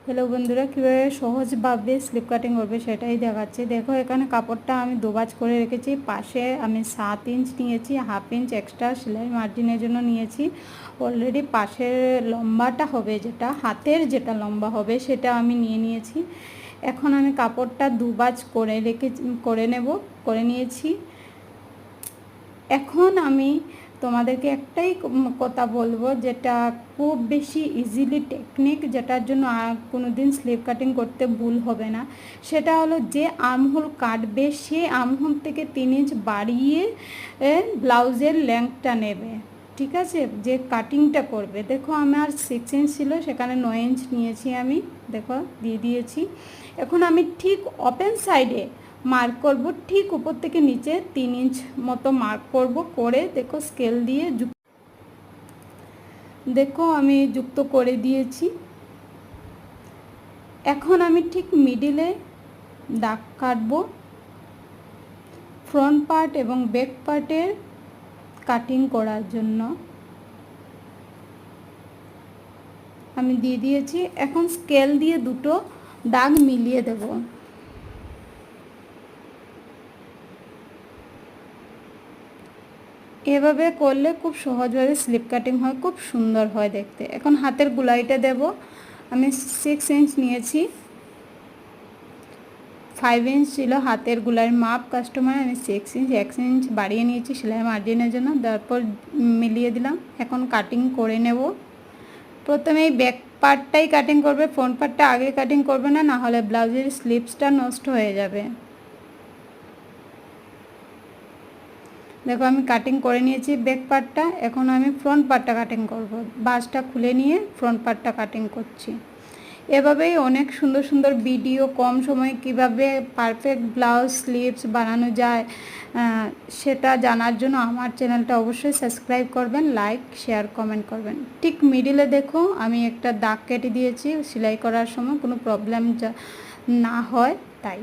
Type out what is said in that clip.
Hello বন্ধুরা, কীভাবে সহজভাবে স্লিপ কাটিং করবে সেটাই দেখাচ্ছি। দেখো, এখানে কাপড়টা আমি দুভাঁজ করে রেখেছি। পাশে আমি 7 ইঞ্চ নিয়েছি, হাফ ইঞ্চ এক্সট্রা সেলাই মার্জিনের জন্য নিয়েছি। অলরেডি পাশের লম্বাটা হবে, যেটা হাতের যেটা লম্বা হবে সেটা আমি নিয়েছি। এখন আমি কাপড়টা দুভাঁজ করে নিয়েছি। এখন আমি তোমাদেরকে একটাই কথা বলবো, যেটা খুব বেশি ইজিলি টেকনিক, যেটার জন্য কোনো দিন স্লিপ কাটিং করতে ভুল হবে না। সেটা হলো, যে আর্মহোল কাটবে সে আর্মহোল থেকে 3 ইঞ্চ বাড়িয়ে ব্লাউজের লেংথটা নেবে। ঠিক আছে, যে কাটিংটা করবে। দেখো, আমার 6 ইঞ্চ ছিল, সেখানে 9 ইঞ্চ নিয়েছি আমি। দেখো, দিয়ে দিয়েছি। এখন আমি ঠিক ওপেন সাইডে মার্ক করব, ঠিক উপর থেকে নিচে 3 ইঞ্চ মতো মার্ক করব। করে দেখো, স্কেল দিয়ে দেখো আমি যুক্ত করে দিয়েছি। এখন আমি ঠিক মিডিলে দাগ কাটবো। ফ্রন্ট পার্ট এবং ব্যাক পার্টের কাটিং করার জন্য আমি দিয়ে দিয়েছি। এখন স্কেল দিয়ে দুটো দাগ মিলিয়ে দেব। এভাবে করলে খুব সহজভাবে স্লিপ কাটিং হয়, খুব সুন্দর হয় দেখতে। এখন হাতের গুলাইটা দেব। আমি 6 ইঞ্চ নিয়েছি, 5 ইঞ্চ ছিল হাতের গুলাইয়ের মাপ কাস্টমার। আমি 6 ইঞ্চ 1 ইঞ্চ বাড়িয়ে নিয়েছি সেলাই মার্জিনের জন্য, তারপর মিলিয়ে দিলাম। এখন কাটিং করে নেব। প্রথমে এই ব্যাক পার্টটাই কাটিং করবে, ফ্রন্ট পার্টটা আগে কাটিং করবে না, না হলে ব্লাউজের স্লিপসটা নষ্ট হয়ে যাবে। দেখো, আমি কাটিং করে নিয়েছি ব্যাক পার্টটা। এখন আমি ফ্রন্ট পার্টটা কাটিং করব। বাঁশটা খুলে নিয়ে ফ্রন্ট পার্টটা কাটিং করছি। এভাবেই অনেক সুন্দর সুন্দর ভিডিও কম সময়ে কিভাবে পারফেক্ট ব্লাউজ স্লিভস বানানো যায় সেটা জানার জন্য আমার চ্যানেলটা অবশ্যই সাবস্ক্রাইব করবেন, লাইক শেয়ার কমেন্ট করবেন। ঠিক মিডিলে দেখো আমি একটা দাগ কেটে দিয়েছি, সেলাই করার সময় কোনো প্রবলেম না হয় তাই।